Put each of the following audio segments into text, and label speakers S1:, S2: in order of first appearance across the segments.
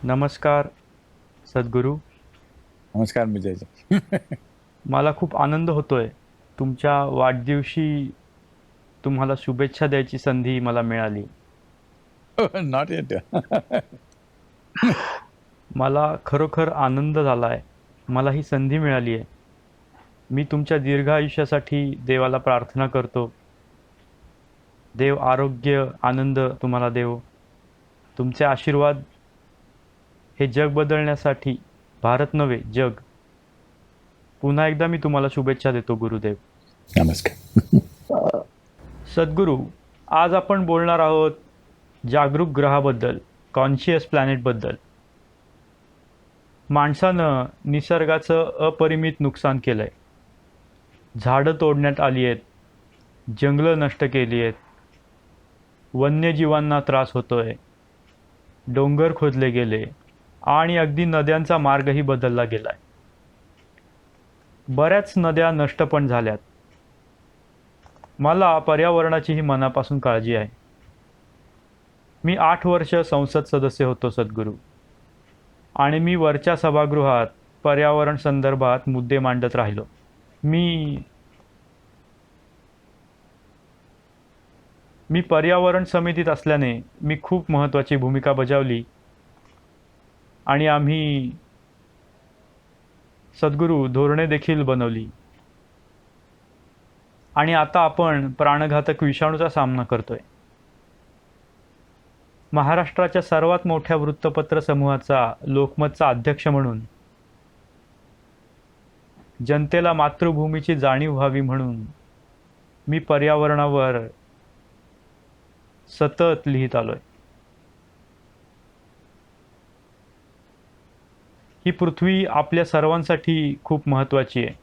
S1: नमस्कार सद्गुरू.
S2: नमस्कार विजयजी.
S1: मला खूप आनंद होतोय. तुमच्या वाढदिवशी तुम्हाला शुभेच्छा द्यायची संधी मला मिळाली.
S2: Not eight.
S1: मला खरोखर आनंद झालाय. मला ही संधी मिळाली आहे. मी तुमच्या दीर्घ आयुष्यासाठी देवाला प्रार्थना करतो. देव आरोग्य, आनंद तुम्हाला देवो. तुमचे आशीर्वाद हे जग बदलण्यासाठी, भारत नव्हे जग. पुन्हा एकदा मी तुम्हाला शुभेच्छा देतो गुरुदेव.
S2: नमस्कार.
S1: सद्गुरू, आज आपण बोलणार आहोत जागरूक ग्रहाबद्दल, कॉन्शियस प्लॅनेटबद्दल. माणसानं निसर्गाचं अपरिमित नुकसान केलं आहे. झाडं तोडण्यात आली आहेत, जंगलं नष्ट केली आहेत, वन्यजीवांना त्रास होतोय, डोंगर खोदले गेले आणि अगदी नद्यांचा मार्गही बदलला गेला आहे. बऱ्याच नद्या नष्ट पण झाल्यात. मला पर्यावरणाचीही मनापासून काळजी आहे. मी 8 वर्ष संसद सदस्य होतो सद्गुरू, आणि मी वरच्या सभागृहात पर्यावरण संदर्भात मुद्दे मांडत राहिलो. मी पर्यावरण समितीत असल्याने मी खूप महत्त्वाची भूमिका बजावली, आणि आम्ही सद्गुरू धोरणे देखील बनवली. आणि आता आपण प्राणघातक विषाणूचा सामना करतोय. महाराष्ट्राच्या सर्वात मोठ्या वृत्तपत्र समूहाचा लोकमतचा अध्यक्ष म्हणून, जनतेला मातृभूमीची जाणीव व्हावी म्हणून मी पर्यावरणावर सतत लिहित आलोय. ही पृथ्वी आपल्या सर्वांसाठी खूप महत्त्वाची आहे.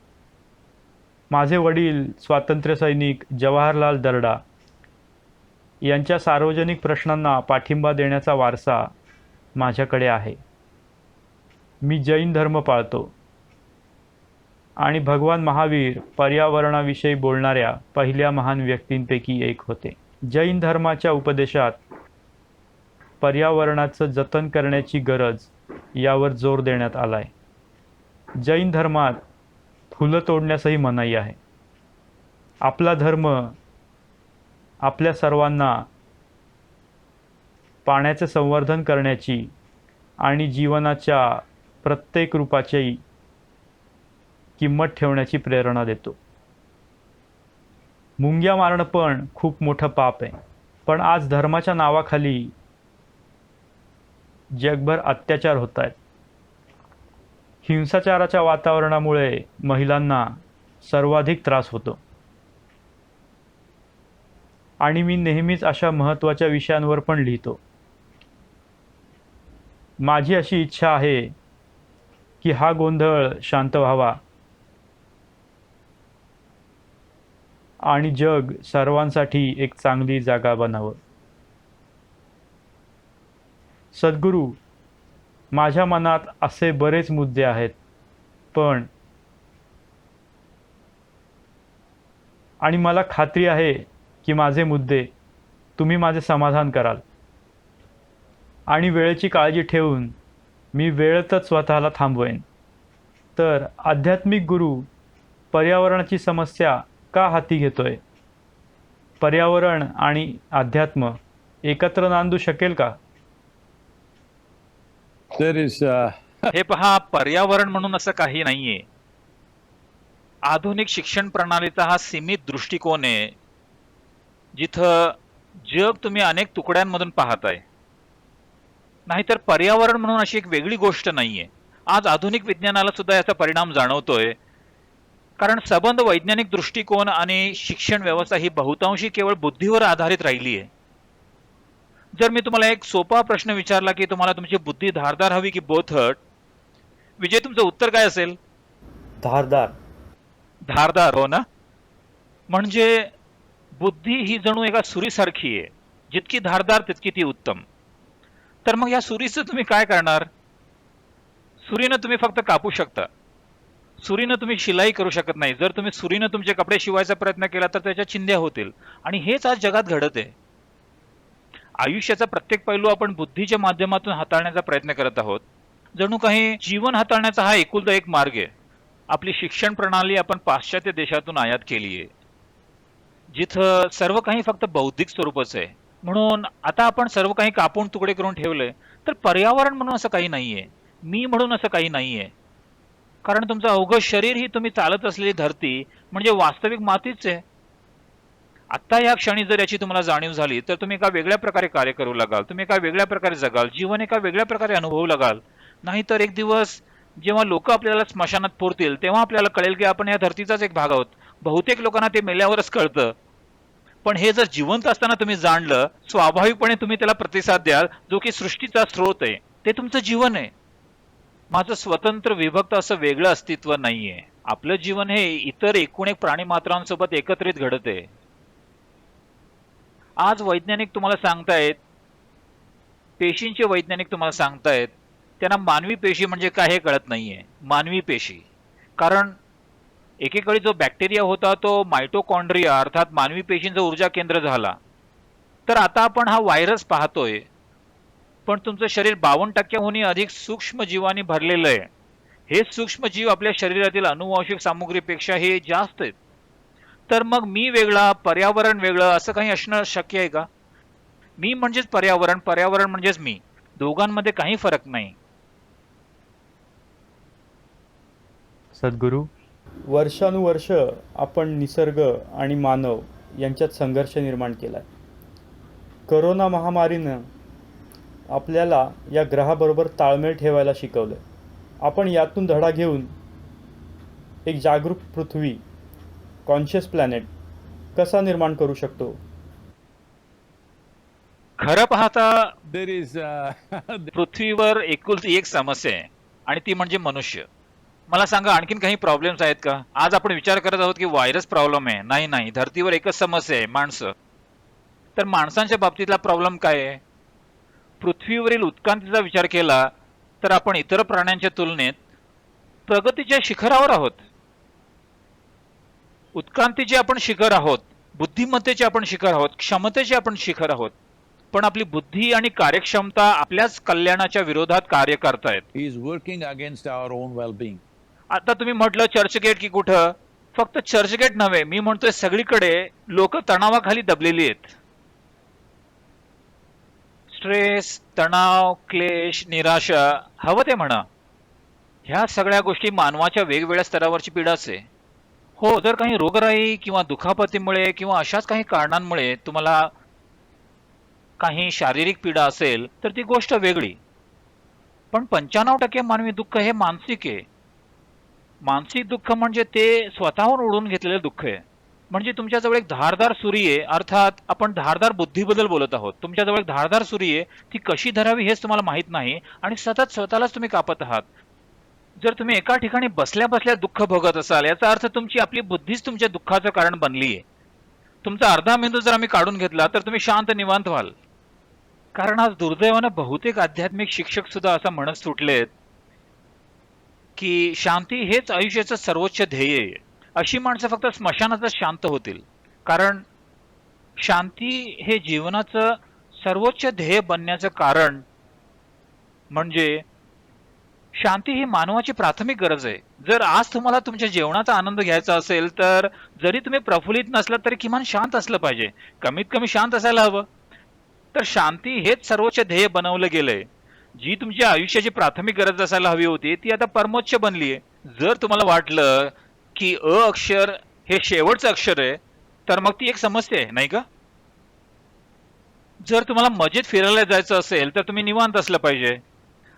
S1: माझे वडील स्वातंत्र्य सैनिक जवाहरलाल दर्डा यांच्या सार्वजनिक प्रश्नांना पाठिंबा देण्याचा वारसा माझ्याकडे आहे. मी जैन धर्म पाळतो, आणि भगवान महावीर पर्यावरणाविषयी बोलणाऱ्या पहिल्या महान व्यक्तींपैकी एक होते. जैन धर्माच्या उपदेशात पर्यावरणाचं जतन करण्याची गरज यावर जोर देण्यात आला आहे. जैन धर्मात फुलं तोडण्यासही मनाई आहे. आपला धर्म आपल्या सर्वांना पाण्याचे संवर्धन करण्याची आणि जीवनाच्या प्रत्येक रूपाची किंमत ठेवण्याची प्रेरणा देतो. मुंग्या मारणं पण खूप मोठं पाप आहे. पण आज धर्माच्या नावाखाली जगभर अत्याचार होत आहेत. हिंसाचाराच्या वातावरणामुळे महिलांना सर्वाधिक त्रास होतो. आणि मी नेहमीच अशा महत्त्वाच्या विषयांवर पण लिहितो. माझी अशी इच्छा आहे की हा गोंधळ शांत व्हावा आणि जग सर्वांसाठी एक चांगली जागा बनावं. सद्गुरू, माझ्या मनात असे बरेच मुद्दे आहेत, आणि मला खात्री आहे की माझे मुद्दे तुम्ही माझे समाधान कराल. आणि वेळेची काळजी ठेवून मी वेळेतच स्वतःला थांबवेन. तर आध्यात्मिक गुरु पर्यावरणाची समस्या का हाती घेतोय? पर्यावरण आणि अध्यात्म एकत्र नांदू शकेल का?
S3: हे पहा, पर्यावरण म्हणून असं काही नाहीये. आधुनिक शिक्षण प्रणालीचा हा सीमित दृष्टिकोन आहे, जिथं जग तुम्ही अनेक तुकड्यांमधून पाहताय. नाहीतर पर्यावरण म्हणून अशी एक वेगळी गोष्ट नाहीये. आज आधुनिक विज्ञानाला सुद्धा याचा परिणाम जाणवतोय, कारण सबंध वैज्ञानिक दृष्टिकोन आणि शिक्षण व्यवस्था ही बहुतांशी केवळ बुद्धीवर आधारित राहिली आहे. जर मी तुम्हाला एक सोपा प्रश्न विचारला की तुम्हाला तुमची बुद्धी धारदार हवी की बोथट, विजय, तुमचं उत्तर काय असेल?
S1: धारदार.
S3: धारदार, हो ना? म्हणजे बुद्धी ही जणू एका सुरीसारखी आहे. जितकी धारदार तितकी ती उत्तम. तर मग या सुरीचं तुम्ही काय करणार? सुरीनं तुम्ही फक्त कापू शकता. सुरीनं तुम्ही शिलाई करू शकत नाही. जर तुम्ही सुरीनं तुमचे कपडे शिवायचा प्रयत्न केला तर त्याच्या चिंध्या होतील. आणि हेच आज जगात घडत आहे. आयुष्याचा प्रत्येक पैलू आपण बुद्धीच्या माध्यमातून हाताळण्याचा प्रयत्न करत आहोत. जणू काही जीवन हाताळण्याचा हा एकुलता एक मार्ग आहे. आपली शिक्षण प्रणाली आपण पाश्चात्य देशातून आयात केली आहे, जिथं सर्व काही फक्त बौद्धिक स्वरूपाचं आहे. म्हणून आता आपण सर्व काही कापून तुकडे करून ठेवलंय. तर पर्यावरण म्हणून असं काही नाहीये, मी म्हणून असं काही नाहीये. कारण तुमचं अवघं शरीर ही तुम्ही चालत असलेली धरती म्हणजे वास्तविक मातीच आहे. आत्ता या क्षणी जर याची तुम्हाला जाणीव झाली तर तुम्ही एका वेगळ्या प्रकारे कार्य करू लागाल, तुम्ही एका वेगळ्या प्रकारे जगाल, जीवन एका वेगळ्या प्रकारे अनुभवू लागाल. नाहीतर एक दिवस जेव्हा लोक आपल्याला स्मशानात पुरतील तेव्हा आपल्याला कळेल की आपण या धरतीचाच एक भाग आहोत. बहुतेक लोकांना ते मेल्यावरच कळतं. पण हे जर जिवंत असताना तुम्ही जाणलं, स्वाभाविकपणे तुम्ही त्याला प्रतिसाद द्याल, जो की सृष्टीचा स्रोत आहे. ते तुमचं जीवन आहे. माझं स्वतंत्र विभक्त असं वेगळं अस्तित्व नाहीये. आपलं जीवन हे इतर एकूण एक प्राणीमात्रांसोबत एकत्रित घडत आहे. आज वैज्ञानिक तुम्हाला सांगतायत, पेशींचे वैज्ञानिक तुम्हाला सांगतायत, त्यांना मानवी पेशी म्हणजे काय हे कळत नाहीये. मानवी पेशी, कारण एकेकाळी जो बॅक्टेरिया होता तो मायटोकॉन्ड्रिया अर्थात मानवी पेशींचं ऊर्जा केंद्र झाला. तर आता आपण हा व्हायरस पाहतोय, पण तुमचं शरीर 52%हूनही अधिक सूक्ष्म जीवांनी भरलेलं आहे. हे सूक्ष्म जीव आपल्या शरीरातील अनुवांशिक सामुग्रीपेक्षा हे जास्त आहेत. तर मग मी वेगळा, पर्यावरण वेगळं असं काही असणं शक्य आहे का? मी म्हणजेच पर्यावरण, पर्यावरण म्हणजेच मी. दोघांमध्ये काही फरक नाही.
S1: सद्गुरू,
S4: वर्षानुवर्ष आपण निसर्ग आणि मानव यांच्यात संघर्ष निर्माण केला आहे. करोना महामारीनं आपल्याला या ग्रहाबरोबर ताळमेळ ठेवायला शिकवलं. आपण यातून धडा घेऊन एक जागरूक पृथ्वी, कॉन्शियस प्लॅनेट कसा निर्माण करू शकतो?
S3: खरं पाहता
S2: There is
S3: पृथ्वीवर एकुलती एक समस्या आहे आणि ती म्हणजे मनुष्य. मला सांगा, आणखीन काही प्रॉब्लेम्स आहेत का? आज आपण विचार करत आहोत की व्हायरस प्रॉब्लेम आहे. नाही नाही, धर्तीवर एकच समस्या आहे, माणसं. तर माणसांच्या बाबतीतला प्रॉब्लेम काय आहे? पृथ्वीवरील उत्क्रांतीचा विचार केला तर आपण इतर प्राण्यांच्या तुलनेत प्रगतीच्या शिखरावर आहोत. उत्क्रांतीचे आपण शिखर आहोत, बुद्धिमत्तेचे आपण शिखर आहोत, क्षमतेचे आपण शिखर आहोत. पण आपली बुद्धी आणि कार्यक्षमता आपल्याच कल्याणाच्या विरोधात कार्य करतायत.
S2: he is working against our own well-being.
S3: आता तुम्ही म्हटलं चर्चगेट की कुठं? फक्त चर्चगेट नव्हे, मी म्हणतोय सगळीकडे लोक तणावाखाली दबलेली आहेत. स्ट्रेस, तणाव, क्लेश, निराशा, हवं ते म्हणा, ह्या सगळ्या गोष्टी मानवाच्या वेगवेगळ्या स्तरावरची पीडाच आहे. हो, जर काही रोगराई किंवा दुखापतीमुळे किंवा अशाच काही कारणांमुळे तुम्हाला काही शारीरिक पीडा असेल तर ती गोष्ट वेगळी. पण 95% मानवी दुःख हे मानसिक आहे. मानसिक दुःख म्हणजे ते स्वतःहून ओढून घेतलेलं दुःख आहे. म्हणजे तुमच्याजवळ एक धारदार सुरी आहे, अर्थात आपण धारदार बुद्धीबद्दल बोलत आहोत. तुमच्याजवळ एक धारदार सुरी आहे, ती कशी धरावी हेच तुम्हाला माहित नाही आणि सतत स्वतःलाच तुम्ही कापत आहात. जर तुम्ही एका ठिकाणी बसल्या बसल्या दुःख भोगत असाल, याचा अर्थ तुमची आपली बुद्धीच तुमच्या दुःखाचं कारण बनली आहे. तुमचा अर्धा मेंदू जर आम्ही काढून घेतला तर तुम्ही शांत निवांत व्हाल. कारण आज दुर्दैवानं बहुतेक आध्यात्मिक शिक्षक सुद्धा असं म्हणत सुटलेत की शांती हेच आयुष्याचं सर्वोच्च ध्येय आहे. अशी माणसं फक्त स्मशानातच शांत होतील. कारण शांती हे जीवनाचं सर्वोच्च ध्येय बनण्याचं कारण म्हणजे शांती ही मानवाची प्राथमिक गरज आहे. जर आज तुम्हाला तुमच्या जेवणाचा आनंद घ्यायचा असेल तर जरी तुम्ही प्रफुल्लित नसलात तरी किमान शांत असलं पाहिजे. कमीत कमी शांत असायला हवं. तर शांती हेच सर्वोच्च ध्येय बनवलं गेलंय. जी तुमच्या आयुष्याची प्राथमिक गरज असायला हवी होती ती आता परमोच्च बनली आहे. जर तुम्हाला वाटलं की अ अक्षर हे शेवटचं अक्षर आहे तर मग ती एक समस्या आहे, नाही का? जर तुम्हाला मजेत फिरायला जायचं असेल तर तुम्ही निवांत असलं पाहिजे.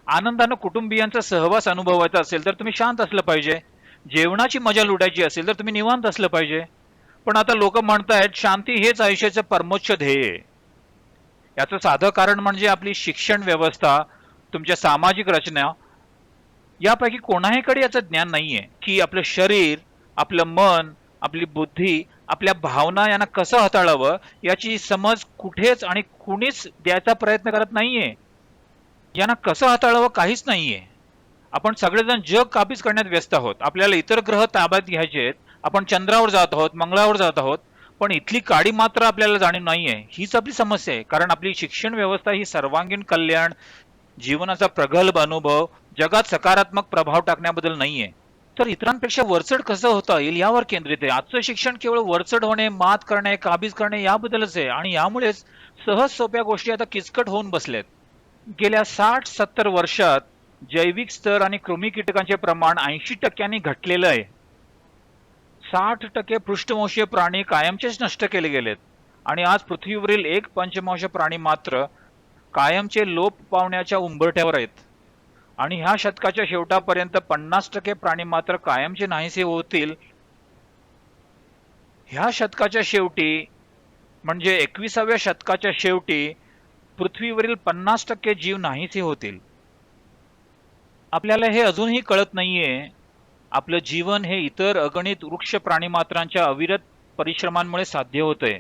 S3: आनंदानं कुटुंबियांचा सहवास अनुभवायचा असेल तर तुम्ही शांत असलं पाहिजे. जेवणाची मजा लुटायची असेल तर तुम्ही निवांत असलं पाहिजे. पण आता लोक म्हणतायत शांती हेच आयुष्याचं परमोच्च ध्येय आहे. याचं साधं कारण म्हणजे आपली शिक्षण व्यवस्था, तुमच्या सामाजिक रचना, यापैकी कोणाहीकडे याचं ज्ञान नाहीये की आपलं शरीर, आपलं मन, आपली बुद्धी, आपल्या भावना यांना कसं हाताळावं याची समज कुठेच आणि कुणीच द्यायचा प्रयत्न करत नाहीये. यांना कसं हाताळावं काहीच नाहीये. आपण सगळेजण जग काबीज करण्यात व्यस्त आहोत. आपल्याला इतर ग्रह ताब्यात घ्यायचे आहेत. आपण चंद्रावर जात आहोत, मंगळावर जात आहोत. पण इथली काडी मात्र आपल्याला जाणीव नाहीये. हीच आपली समस्या आहे. कारण आपली शिक्षण व्यवस्था ही सर्वांगीण कल्याण, जीवनाचा प्रगल्भ अनुभव, जगात सकारात्मक प्रभाव टाकण्याबद्दल नाहीये. तर इतरांपेक्षा वरचढ कसं होता येईल यावर केंद्रित आहे. आजचं शिक्षण केवळ वरचढ होणे, मात करणे, काबीज करणे याबद्दलच आहे आणि यामुळेच सहज सोप्या गोष्टी आता किचकट होऊन बसल्यात. गेल्या 60-70 वर्षात जैविक स्तर आणि कृमी कीटकांचे प्रमाण 80% घटलेलं आहे. 60% पृष्ठवंशीय प्राणी कायमचेच नष्ट केले गेलेत आणि आज पृथ्वीवरील 1/5 प्राणी मात्र कायमचे लोप पावण्याच्या उंबरठ्यावर आहेत. आणि ह्या शतकाच्या शेवटापर्यंत 50% प्राणी मात्र कायमचे नाहीसे होतील. ह्या शतकाच्या शेवटी म्हणजे 21व्या शतकाच्या शेवटी पृथ्वीवरील 50% जीव नाहीसे होतील. आपल्याला हे अजूनही कळत नाहीये. आपलं जीवन हे इतर अगणित वृक्ष प्राणीमात्रांच्या अविरत परिश्रमांमुळे साध्य होतंय.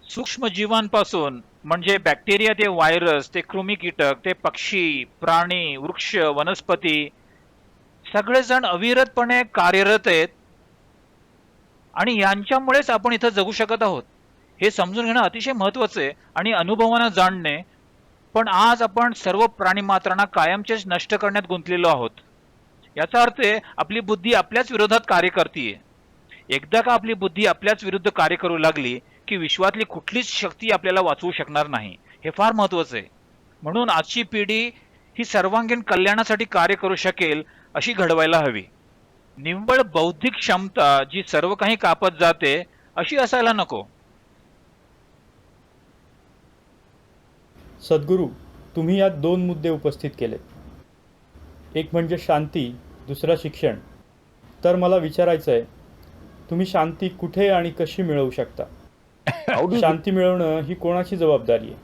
S3: सूक्ष्म जीवांपासून म्हणजे बॅक्टेरिया ते व्हायरस ते कृमी कीटक ते पक्षी प्राणी वृक्ष वनस्पती सगळेजण अविरतपणे कार्यरत आहेत आणि यांच्यामुळेच आपण इथं जगू शकत आहोत. हे समजून घेणं अतिशय महत्वाचं आहे आणि अनुभवानं जाणणे. पण आज आपण सर्व प्राणीमात्रांना कायमचेच नष्ट करण्यात गुंतलेलो आहोत. याचा अर्थ आहे आपली बुद्धी आपल्याच विरोधात कार्य करतीये. एकदा का आपली बुद्धी आपल्याच विरुद्ध कार्य करू लागली की विश्वातली कुठलीच शक्ती आपल्याला वाचवू शकणार नाही. हे फार महत्वाचं आहे. म्हणून आजची पिढी ही सर्वांगीण कल्याणासाठी कार्य करू शकेल अशी घडवायला हवी. निव्वळ बौद्धिक क्षमता जी सर्व काही कापत जाते अशी असायला नको.
S4: सद्गुरू, तुम्ही यात 2 मुद्दे उपस्थित केलेत. एक म्हणजे शांती, दुसरा शिक्षण. तर मला विचारायचं आहे, तुम्ही शांती कुठे आणि कशी मिळवू शकता? शांती मिळवणं ही कोणाची जबाबदारी आहे?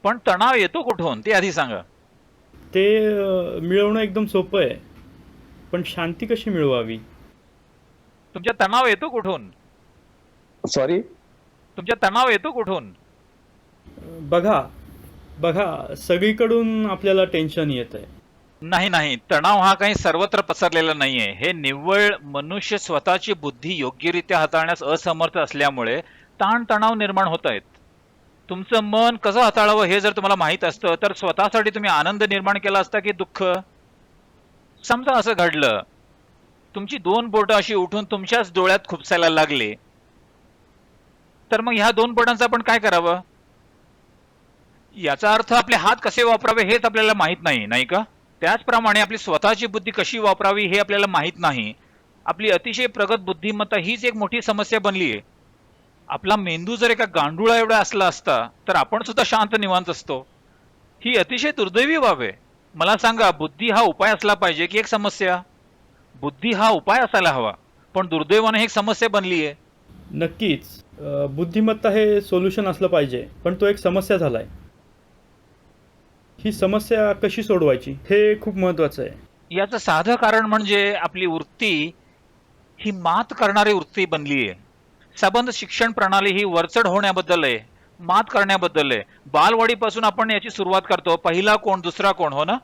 S3: पण तणाव येतो कुठून ते आधी सांगा.
S4: ते मिळवणं एकदम सोपं आहे, पण शांती कशी मिळवावी?
S3: तुमच्या तणाव येतो कुठून?
S5: सॉरी,
S3: तुमच्या तणाव येतो कुठून?
S4: बघा सगळीकडून आपल्याला टेन्शन येत आहे.
S3: नाही नाही, तणाव हा काही सर्वत्र पसरलेला नाहीये. हे निव्वळ मनुष्य स्वतःची बुद्धी योग्यरित्या हाताळण्यास असमर्थ असल्यामुळे ताणतणाव निर्माण होत आहेत. तुमचं मन कसं हाताळावं हे जर तुम्हाला माहित असतं तर स्वतःसाठी तुम्ही आनंद निर्माण केला असता की दुःख? समजा असं घडलं, तुमची 2 बोटं अशी उठून तुमच्याच डोळ्यात खुपसायला लागली, तर मग ह्या 2 बोटांचं आपण काय करावं? याचा अर्थ आपले हात कसे वापरावे हेच आपल्याला माहित नाही, नाही का? त्याचप्रमाणे आपली स्वतःची बुद्धी कशी वापरावी हे आपल्याला माहित नाही. आपली अतिशय प्रगत बुद्धिमत्ता हीच एक मोठी समस्या बनली आहे. आपला मेंदू जर एका गांडुळा एवढा असला असता तर आपण सुद्धा शांत निवांत असतो. ही अतिशय दुर्दैवी बाब आहे. मला सांगा, बुद्धी हा उपाय असला पाहिजे की एक समस्या? बुद्धी हा उपाय असायला हवा, पण दुर्दैवाने ही एक समस्या बनली आहे.
S4: नक्कीच बुद्धिमत्ता हे सोल्युशन असलं पाहिजे, पण तो एक समस्या झालाय. ही समस्या कशी सोडवायची हे खूप महत्त्वाचं आहे.
S3: याचं साधं कारण म्हणजे आपली वृत्ती ही मात करणारी वृत्ती बनली आहे. संबंध शिक्षण प्रणाली ही वरचढ होण्याबद्दल आहे, मात करण्याबद्दल आहे. बालवाडीपासून आपण याची सुरुवात करतो. पहिला कोण दुसरा कोण, हो ना?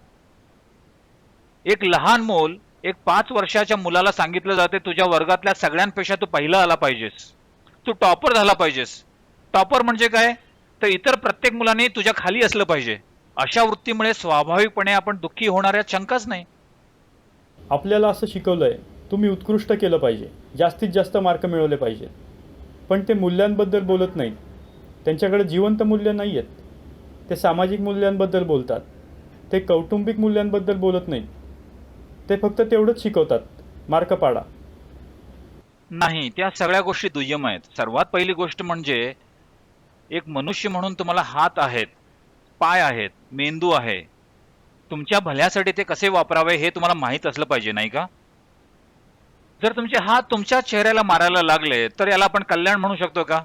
S3: एक लहान मूल, एक 5 वर्षाच्या मुलाला सांगितलं जाते तुझ्या वर्गातल्या सगळ्यांपेक्षा तू पहिला आला पाहिजेस, तू टॉपर झाला पाहिजेस. टॉपर म्हणजे काय? तर इतर प्रत्येक मुलाने तुझ्या खाली असलं पाहिजे. अशा वृत्तीमुळे स्वाभाविकपणे आपण दुःखी होण्यात शंकाच नाही.
S4: आपल्याला असं शिकवलंय, तुम्ही उत्कृष्ट केलं पाहिजे, जास्तीत जास्त मार्क मिळवले पाहिजेत. पण ते मूल्यांबद्दल बोलत नाहीत. त्यांच्याकडे जिवंत मूल्य नाही आहेत. ते सामाजिक मूल्यांबद्दल बोलतात, ते कौटुंबिक मूल्यांबद्दल बोलत नाहीत. ते फक्त तेवढंच शिकवतात, मार्क पाडा.
S3: नाही, त्या सगळ्या गोष्टी दुय्यम आहेत. सर्वात पहिली गोष्ट म्हणजे एक मनुष्य म्हणून तुम्हाला हात आहेत, पाय आहेत, मेंदू आहे. तुमच्या भल्यासाठी ते कसे वापरावे हे तुम्हाला माहीत असलं पाहिजे, नाही का? जर तुमचे हात तुमच्या चेहऱ्याला मारायला लागले तर याला आपण कल्याण म्हणू शकतो का?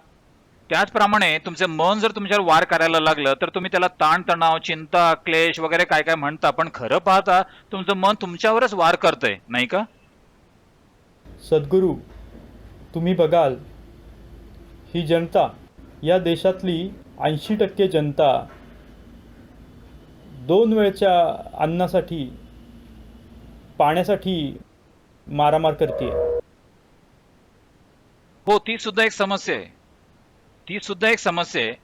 S3: त्याचप्रमाणे तुमचे मन जर तुमच्यावर वार करायला लागलं तर तुम्ही त्याला ताणतणाव, चिंता, क्लेश वगैरे काय काय म्हणता, पण खरं पाहता तुमचं मन तुमच्यावरच वार करतंय, नाही का?
S4: सद्गुरू, तुम्ही बघाल, ही जनता, या देशातली 80% जनता 2 वेळच्या अन्नासाठी, पाण्यासाठी मारामार करते.
S3: हो, ती सुद्धा एक समस्या आहे. ती सुद्धा एक समस्या आहे.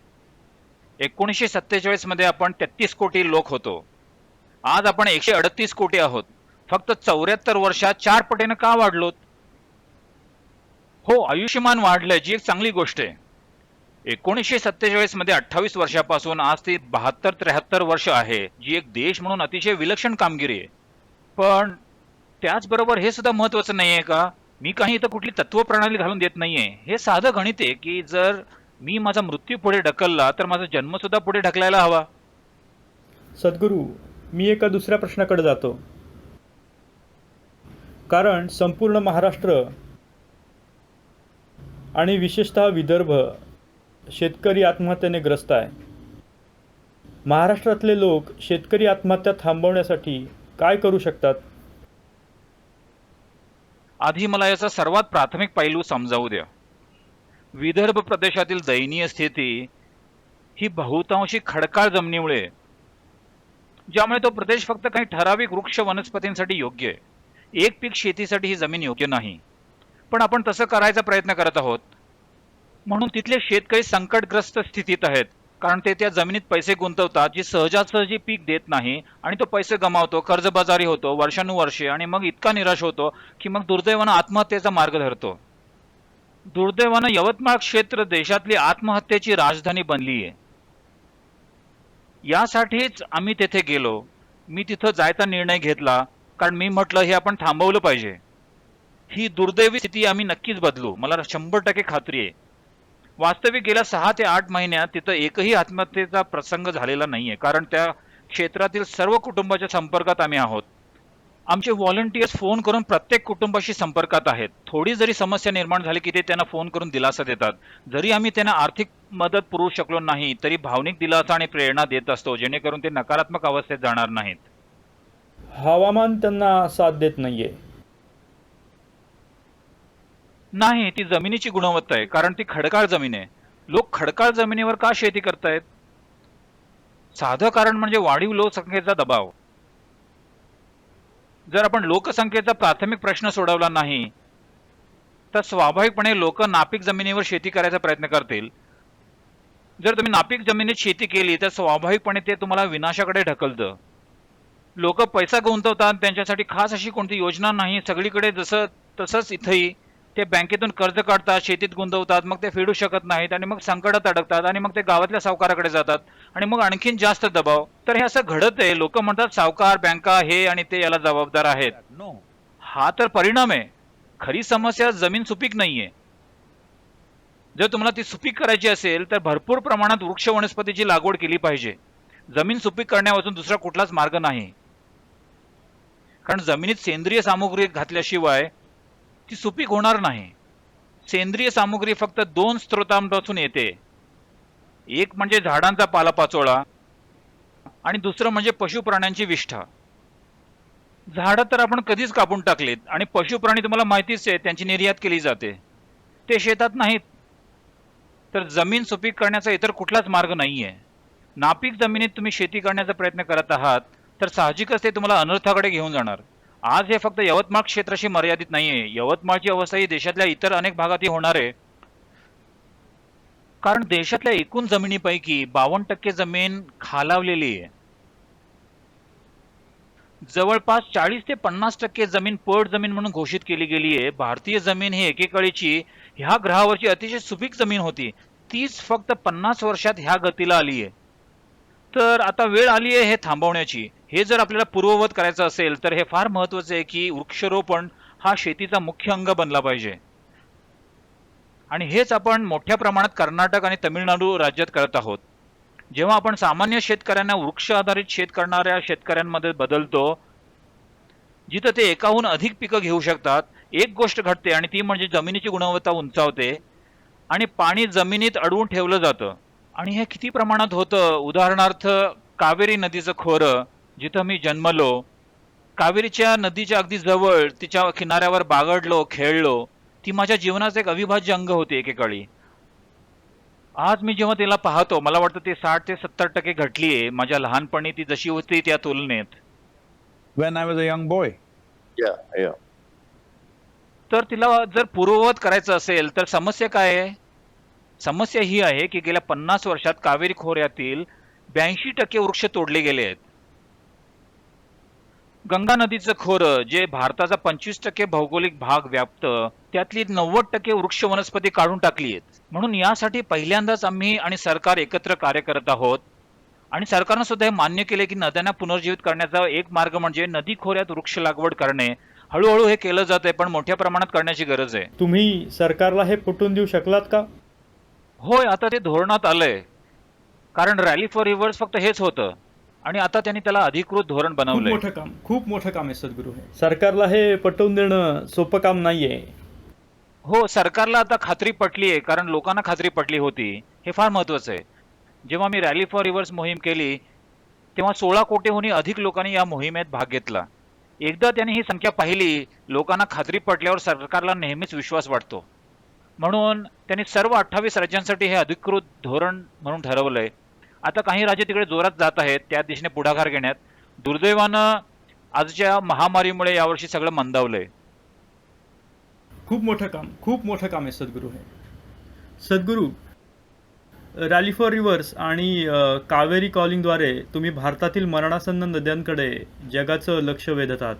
S3: 1947 मध्ये आपण 33 कोटी लोक होतो. आज आपण 138 कोटी आहोत. फक्त 74 वर्षात 4 पटीने का वाढलोत? हो, आयुष्यमान वाढलंय, जी एक चांगली गोष्ट आहे. 1947 मध्ये 28 वर्षापासून आज ती 72-73 वर्ष आहे, जी एक देश म्हणून अतिशय विलक्षण कामगिरी आहे. पण त्याचबरोबर हे सुद्धा महत्वाचं नाहीये का? मी काही इथं कुठली तत्वप्रणाली घालून देत नाहीये. हे साधं गणित आहे की जर मी माझा मृत्यू पुढे ढकलला तर माझा जन्म सुद्धा पुढे ढकलायला हवा.
S4: सद्गुरू, मी एका दुसऱ्या प्रश्नाकडे जातो. कारण संपूर्ण महाराष्ट्र आणि विशेषतः विदर्भ शेतकरी आत्महत्येने ग्रस्त आहे. महाराष्ट्रातले लोक शेतकरी आत्महत्या थांबवण्यासाठी काय करू शकतात?
S3: आधी मला याचा सर्वात प्राथमिक पैलू समजावू द्या. विदर्भ प्रदेशातील दयनीय स्थिती ही बहुतांशी खडकाळ जमिनीमुळे, ज्यामुळे तो प्रदेश फक्त काही ठराविक वृक्ष वनस्पतींसाठी योग्य आहे. एक पीक शेतीसाठी ही जमीन योग्य नाही. पण आपण तसं करायचा प्रयत्न करत आहोत. म्हणून तिथले शेतकरी संकटग्रस्त स्थितीत आहेत. कारण ते त्या जमिनीत पैसे गुंतवतात जी सहजासहजी पीक देत नाही आणि तो पैसे गमावतो, कर्जबाजारी होतो वर्षानुवर्षे आणि मग इतका निराश होतो की मग दुर्दैवानं आत्महत्येचा मार्ग धरतो. दुर्दैवानं यवतमाळ क्षेत्र देशातली आत्महत्येची राजधानी बनली आहे. यासाठीच आम्ही तेथे गेलो. मी तिथं जायचा निर्णय घेतला कारण मी म्हटलं हे आपण थांबवलं पाहिजे. ही दुर्दैवी स्थिती आम्ही नक्कीच बदलू, मला 100% खात्री आहे. वास्तविक गेल्या 6 ते 8 महिन्यात तिथं एकही आत्महत्येचा प्रसंग झालेला नाहीये, कारण त्या क्षेत्रातील सर्व कुटुंबाच्या संपर्कात आम्ही आहोत. आमचे व्हॉलंटियर्स फोन करून प्रत्येक कुटुंबाशी संपर्कात आहेत. थोडी जरी समस्या निर्माण झाली की ते त्यांना फोन करून दिलासा देतात. जरी आम्ही त्यांना आर्थिक मदत पुरवू शकलो नाही तरी भावनिक दिलासा आणि प्रेरणा देत असतो, जेणेकरून ते नकारात्मक अवस्थेत जाणार नाहीत.
S4: हवामान त्यांना साथ देत नाहीये.
S3: नाही, ती जमिनीची गुणवत्ता आहे, कारण ती खडकाळ जमीन आहे. लोक खडकाळ जमिनीवर का शेती करतायत? साधं कारण म्हणजे वाढीव लोकसंख्येचा दबाव. जर आपण लोकसंख्येचा प्राथमिक प्रश्न सोडवला नाही तर स्वाभाविकपणे लोक नापीक जमिनीवर शेती करायचा प्रयत्न करतील. जर तुम्ही नापीक जमिनीत शेती केली तर स्वाभाविकपणे ते तुम्हाला विनाशाकडे ढकलतं. लोक पैसा गुंतवतात, त्यांच्यासाठी खास अशी कोणती योजना नाही. सगळीकडे जसं तसंच इथंही ते बँकेतून कर्ज काढतात, शेतीत गुंतवतात, मग ते फेडू शकत नाहीत आणि मग संकटात अडकतात आणि मग ते गावातल्या सावकाराकडे जातात आणि मग आणखीन जास्त दबाव. तर हे असं घडत आहे. लोक म्हणतात सावकार, बँका हे आणि ते याला जबाबदार आहेत.
S2: No.
S3: हा तर परिणाम आहे. खरी समस्या जमीन सुपीक नाहीये. जर तुम्हाला ती सुपीक करायची असेल तर भरपूर प्रमाणात वृक्ष वनस्पतीची लागवड केली पाहिजे. जमीन सुपीक करण्यापासून दुसरा कुठलाच मार्ग नाही. कारण जमिनीत सेंद्रिय सामुग्री घातल्याशिवाय ती सुपीक होणार नाही. सेंद्रिय सामुग्री फक्त 2 स्रोतांपासून येते. एक म्हणजे झाडांचा पालापाचोळा आणि दुसरं म्हणजे पशुप्राण्यांची विष्ठा. झाडं तर आपण कधीच कापून टाकलीत आणि पशुप्राणी तुम्हाला माहितीच आहे, त्यांची निर्यात केली जाते. ते शेतात नाहीत. तर जमीन सुपीक करण्याचा इतर कुठलाच मार्ग नाहीये. नापीक जमिनीत तुम्ही शेती करण्याचा प्रयत्न करत आहात तर साहजिकच ते तुम्हाला अनर्थाकडे घेऊन जाणार. आज हे फक्त यवतमाळ क्षेत्राशी मर्यादित नाहीये. यवतमाळची अवस्था ही देशातल्या इतर अनेक भागातही होणार आहे. कारण देशातल्या एकूण जमिनीपैकी 52% जमीन खालावलेली आहे. जवळपास 40 ते 50% जमीन पड जमीन म्हणून घोषित केली गेली आहे. भारतीय जमीन ही एकेकाळीची ह्या ग्रहावरची अतिशय सुपीक जमीन होती. तीच फक्त 50 वर्षात ह्या गतीला आली आहे. तर आता वेळ आली आहे हे थांबवण्याची. हे जर आपल्याला पूर्ववत करायचं असेल तर हे फार महत्वाचं आहे की वृक्षारोपण हा शेतीचा मुख्य अंग बनला पाहिजे. आणि हेच आपण मोठ्या प्रमाणात कर्नाटक आणि तमिळनाडू राज्यात करत आहोत. जेव्हा आपण सामान्य शेतकऱ्यांना वृक्ष आधारित शेत करणाऱ्या शेतकऱ्यांमध्ये बदलतो, जिथं ते एकाहून अधिक पिकं घेऊ शकतात, एक गोष्ट घडते आणि ती म्हणजे जमिनीची गुणवत्ता उंचावते आणि पाणी जमिनीत अडवून ठेवलं जातं. आणि हे किती प्रमाणात होतं? उदाहरणार्थ कावेरी नदीचं खोरं, जिथं मी जन्मलो, कावेरीच्या नदीच्या अगदी जवळ तिच्या किनाऱ्यावर बागडलो, खेळलो. ती माझ्या जीवनाचं एक अविभाज्य अंग होते एकेकाळी. आज मी जेव्हा तिला पाहतो मला वाटतं ते 60 ते 70% घटली आहे. माझ्या लहानपणी ती जशी होती त्या तुलनेत.
S2: When I was a young boy.
S5: Yeah, yeah.
S3: तर तिला जर पूर्ववत करायचं असेल तर समस्या काय आहे? समस्या ही आहे की गेल्या 50 वर्षात कावेरी खोऱ्यातील 82% वृक्ष तोडले गेले आहेत. गंगा नदीचं खोरं जे भारताचा 25% भौगोलिक भाग व्यापतं, त्यातली 90% वृक्ष वनस्पती काढून टाकली आहेत. म्हणून यासाठी पहिल्यांदाच आम्ही आणि सरकार एकत्र कार्य करत आहोत. आणि सरकारनं सुद्धा हे मान्य केले की नद्यांना पुनर्जीवित करण्याचा एक मार्ग म्हणजे नदी खोऱ्यात वृक्ष लागवड करणे. हळूहळू हे केलं जात आहे, पण मोठ्या प्रमाणात करण्याची गरज आहे.
S4: तुम्ही सरकारला हे पटवून देऊ शकलात का?
S3: होय, आता ते धोरणात आलंय. कारण रॅली फॉर रिव्हर्स फक्त हेच होतं आणि आता त्यांनी त्याला अधिकृत धोरण बनवलंय.
S4: खूप मोठं काम आहे सद्गुरू. हे सरकारला हे पटवून देणं सोपं काम नाहीये.
S3: हो, सरकारला आता खात्री पटली आहे, कारण लोकांना खात्री पटली होती. हे फार महत्वाचं आहे. जेव्हा मी रॅली फॉर रिव्हर्स मोहीम केली तेव्हा 16 कोटीहूनही अधिक लोकांनी या मोहिमेत भाग घेतला. एकदा त्यांनी ही संख्या पाहिली, लोकांना खात्री पटल्यावर सरकारला नेहमीच विश्वास वाटतो. म्हणून त्यांनी सर्व 28 राज्यांसाठी हे अधिकृत धोरण म्हणून ठरवलंय. आता काही राज्य तिकडे जोरात जात आहेत त्या दिशेने पुढाकार घेण्यात. दुर्दैवानं आजच्या महामारीमुळे यावर्षी सगळं मंदावलंय.
S4: खूप मोठं काम आहे सद्गुरू. हे सद्गुरू, रॅली फॉर रिव्हर्स आणि कावेरी कॉलिंगद्वारे तुम्ही भारतातील मरणासन्न नद्यांकडे जगाचं लक्ष वेधत आहात.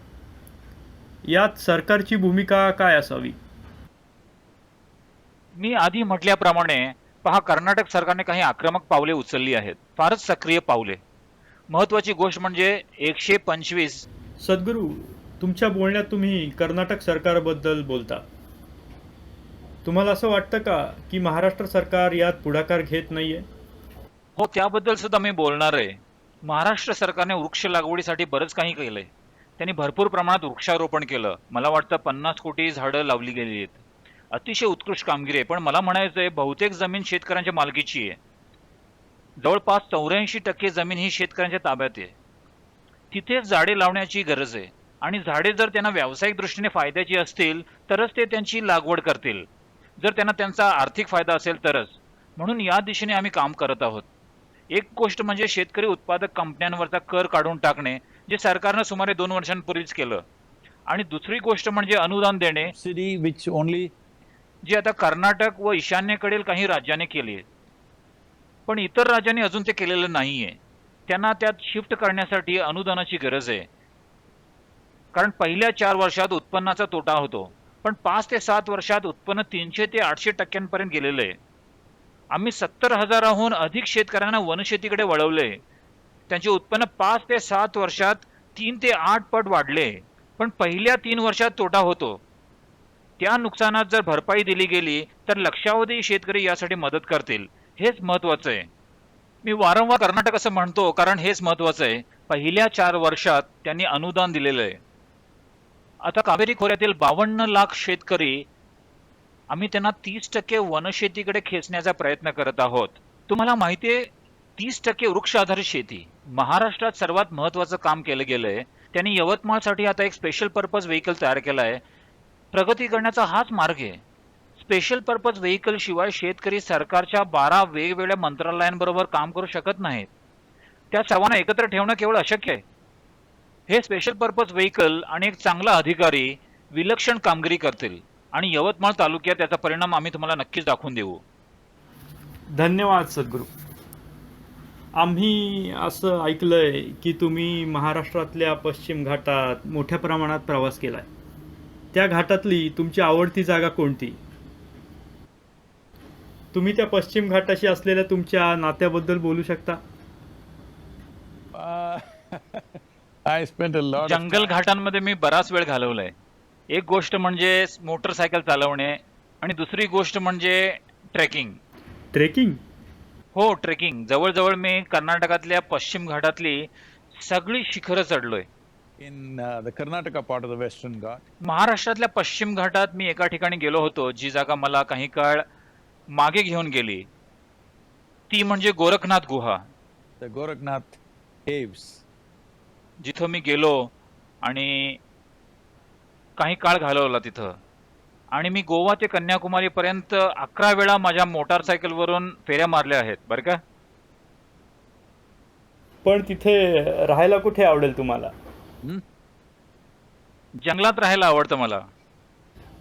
S4: यात सरकारची भूमिका काय असावी?
S3: मी आधी म्हटल्याप्रमाणे पहा, कर्नाटक सरकारने काही आक्रमक पावले उचलली आहेत, फारच सक्रिय पावले. महत्वाची गोष्ट म्हणजे 125.
S4: सद्गुरू, तुमच्या बोलण्यात तुम्ही कर्नाटक सरकारबद्दल बोलता. तुम्हाला असं वाटतं का की महाराष्ट्र सरकार यात पुढाकार घेत नाहीये?
S3: हो, त्याबद्दल सुद्धा मी बोलणार आहे. महाराष्ट्र सरकारने वृक्ष लागवडीसाठी बरंच काही केलंय. त्यांनी भरपूर प्रमाणात वृक्षारोपण केलं. मला वाटतं 50 कोटी झाडं लावली गेली आहेत. अतिशय उत्कृष्ट कामगिरी आहे. पण मला म्हणायचंय, बहुतेक जमीन शेतकऱ्यांच्या मालकीची आहे. जवळपास 84% जमीन ही शेतकऱ्यांच्या ताब्यात आहे. तिथेच झाडे लावण्याची गरज आहे आणि झाडे जर त्यांना व्यावसायिक दृष्टीने फायद्याची असतील तरच ते त्यांची लागवड करतील. जर त्यांना त्यांचा आर्थिक फायदा असेल तरच. म्हणून या दिशेने आम्ही काम करत आहोत. एक गोष्ट म्हणजे शेतकरी उत्पादक कंपन्यांवरचा कर काढून टाकणे, जे सरकारनं सुमारे 2 वर्षांपूर्वीच केलं. आणि दुसरी गोष्ट म्हणजे अनुदान देणे,
S2: Subsidy which only
S3: जे आता कर्नाटक व ईशान्येकडील काही राज्याने केले, पण इतर राज्यांनी अजून ते केलेलं नाहीये. त्यांना त्यात शिफ्ट करण्यासाठी अनुदानाची गरज आहे. कारण पहिल्या 4 वर्षात उत्पन्नाचा तोटा होतो, पण 5 ते 7 वर्षात उत्पन्न 300 ते 800% गेलेलं आहे. आम्ही 70,000हून अधिक शेतकऱ्यांना वनशेतीकडे वळवले. त्यांचे उत्पन्न 5 ते 7 वर्षात 3 ते 8 पट वाढले. पण पहिल्या 3 वर्षात तोटा होतो. त्या नुकसानात जर भरपाई दिली गेली तर लक्षावधी शेतकरी यासाठी मदत करतील. हेच महत्वाचं आहे. मी वारंवार कर्नाटक असं म्हणतो कारण हेच महत्वाचं आहे. पहिल्या 4 वर्षात त्यांनी अनुदान दिलेलं आहे. आता कावेरी खोऱ्यातील 52 लाख शेतकरी, आम्ही त्यांना 30% वनशेतीकडे खेचण्याचा प्रयत्न करत आहोत. तुम्हाला माहिती आहे, 30% वृक्ष आधारित शेती महाराष्ट्रात सर्वात महत्वाचं काम केलं गेलंय. त्यांनी यवतमाळसाठी आता एक स्पेशल पर्पज व्हेकल तयार केला आहे. प्रगती करण्याचा हाच मार्ग आहे. स्पेशल पर्पज व्हेकल शिवाय शेतकरी सरकारच्या 12 वेगवेगळ्या मंत्रालयांबरोबर काम करू शकत नाहीत. त्या सर्वांना एकत्र ठेवणं केवळ अशक्य आहे. हे स्पेशल पर्पज व्हेकल आणि एक चांगला अधिकारी विलक्षण कामगिरी करतील आणि यवतमाळ तालुक्यात त्याचा परिणाम आम्ही तुम्हाला नक्कीच दाखवून देऊ.
S4: धन्यवाद सद्गुरू. आम्ही असं ऐकलंय की तुम्ही महाराष्ट्रातल्या पश्चिम घाटात मोठ्या प्रमाणात प्रवास केलाय. त्या घाटातली तुमची आवडती जागा कोणती? तुम्ही त्या पश्चिम घाटाशी असलेल्या तुमच्या नात्याबद्दल बोलू शकता?
S2: I spent a lot of
S3: जंगल घाटांमध्ये मी बराच वेळ घालवलाय. एक गोष्ट म्हणजे मोटरसायकल चालवणे आणि दुसरी गोष्ट म्हणजे ट्रेकिंग.
S4: ट्रेकिंग?
S3: हो, ट्रेकिंग. जवळजवळ मी कर्नाटकातल्या पश्चिम घाटातली सगळी शिखरं चढलोय.
S2: in the Karnataka part of the Western Ghat.
S3: महाराष्ट्रातल्या पश्चिम घाटात मी एका ठिकाणी गेलो होतो, जी जागा मला काही काळ मागे घेऊन गेली. ती म्हणजे गोरखनाथ गुहा.
S2: The Gorakhnath caves.
S3: जिथं मी गेलो आणि काही काळ घालवला तिथं. आणि मी गोवा ते कन्याकुमारी पर्यंत 11 वेळा माझ्या मोटारसायकलवरून फेऱ्या मारल्या आहेत बरं का.
S4: पण तिथे राहायला कुठे आवडेल तुम्हाला?
S3: जंगलात राहायला आवडतं मला.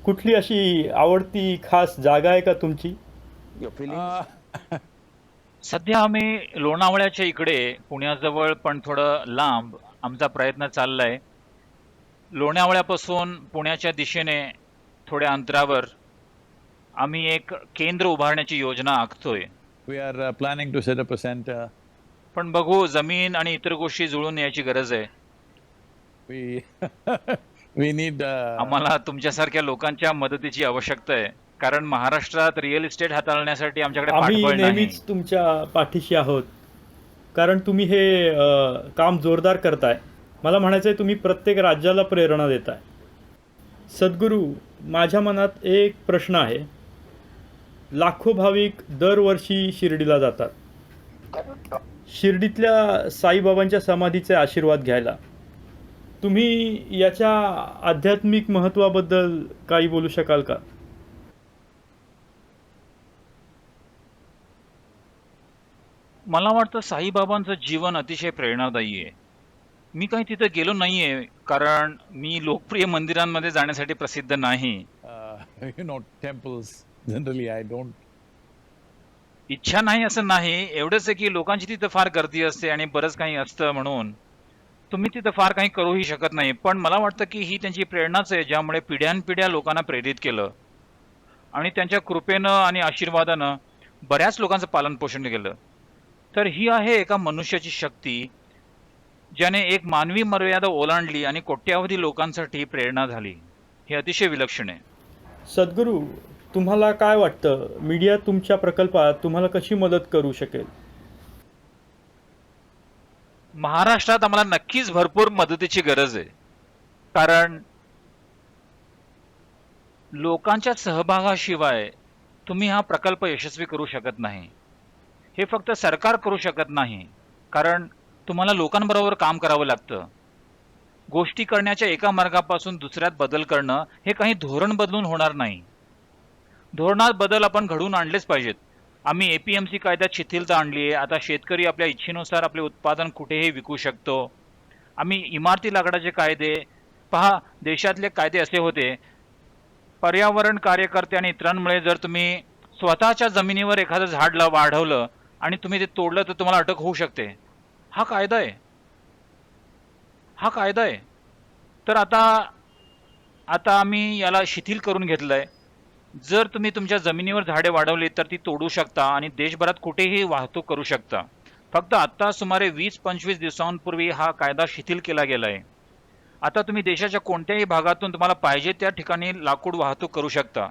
S4: कुठली अशी आवडती खास जागा आहे का तुमची?
S5: Your feelings?
S3: सध्या आम्ही लोणावळ्याच्या इकडे पुण्याजवळ पण थोडं लांब आमचा प्रयत्न चाललाय. लोणावळ्यापासून पुण्याच्या दिशेने थोड्या अंतरावर आम्ही एक केंद्र उभारण्याची योजना आखतोय.
S2: We are planning to set up a center.
S3: पण बघू, जमीन आणि इतर गोष्टी जुळून यायची गरज आहे.
S2: We we need
S3: आम्हाला तुमच्यासारख्या लोकांच्या मदतीची आवश्यकता आहे, कारण महाराष्ट्रात रिअल इस्टेट हाताळण्यासाठी आमच्याकडे
S4: आम्ही
S3: पाठबळ नाही.
S4: नेहमीच तुमच्या पाठीशी आहोत, कारण तुम्ही हे काम जोरदार करताय. मला म्हणायचं आहे, तुम्ही प्रत्येक राज्याला प्रेरणा देताय. सद्गुरू, माझ्या मनात एक प्रश्न आहे. लाखो भाविक दरवर्षी शिर्डीला जातात, शिर्डीतल्या साईबाबांच्या समाधीचे आशीर्वाद घ्यायला. तुम्ही याच्या आध्यात्मिक महत्त्वाबद्दल काही बोलू शकाल का?
S3: मला वाटतं साईबाबांचं जीवन अतिशय प्रेरणादायी आहे. मी काही तिथं गेलो नाहीये, कारण मी लोकप्रिय मंदिरांमध्ये जाण्यासाठी प्रसिद्ध नाही.
S2: temples. Generally, I don't.
S3: इच्छा नाही असं नाही, एवढंच आहे की लोकांची तिथं फार गर्दी असते आणि बरंच काही असतं, म्हणून तुम्ही तिथं फार काही करूही शकत नाही. पण मला वाटतं की ही त्यांची प्रेरणाच आहे, ज्यामुळे पिढ्यानपिढ्या लोकांना प्रेरित केलं आणि त्यांच्या कृपेनं आणि आशीर्वादानं बऱ्याच लोकांचं पालन पोषण केलं. तर ही आहे एका मनुष्याची शक्ती, ज्याने एक मानवी मर्यादा ओलांडली आणि कोट्यावधी लोकांसाठी प्रेरणा झाली. हे अतिशय विलक्षण आहे.
S4: सद्गुरू, तुम्हाला काय वाटतं, मीडिया तुमच्या प्रकल्पात तुम्हाला कशी मदत करू शकेल?
S3: महाराष्ट्रात आम्हाला नक्कीच भरपूर मदतीची गरज आहे, कारण लोकांच्या सहभागाशिवाय तुम्ही हा प्रकल्प यशस्वी करू शकत नाही. हे फक्त सरकार करू शकत नाही, कारण तुम्हाला लोकांबरोबर काम करावं लागतं. गोष्टी करण्याच्या एका मार्गापासून दुसऱ्यात बदल करणं हे काही धोरण बदलून होणार नाही. धोरणात बदल आपण घडवून आणलेच पाहिजेत. आम्ही APMC कायद्यात शिथिलता आणली आहे. आता शेतकरी आपल्या इच्छेनुसार आपले उत्पादन कुठेही विकू शकतो. आम्ही इमारती लाकडाचे कायदे पहा, देशातले कायदे असे होते, पर्यावरण कार्यकर्ते आणि इतरांमुळे जर तुम्ही स्वतःच्या जमिनीवर एखादं झाड वाढवलं आणि तुम्ही ते तोडलं तर तुम्हाला अटक होऊ शकते. हा कायदा आहे, हा कायदा आहे. तर आता आम्ही याला शिथिल करून घेतलंय. जर तुम्ही तुमच्या जमिनीवर झाडे वाढवली तर ती तोडू शकता आणि देशभरात कुठेही वाहतूक करू शकता. फक्त आता सुमारे 20-25 दिवसांपूर्वी हा कायदा शिथिल केला गेलाय. आता तुम्ही देशाच्या कोणत्याही भागातून तुम्हाला पाहिजे त्या ठिकाणी लाकूड वाहतूक करू शकता.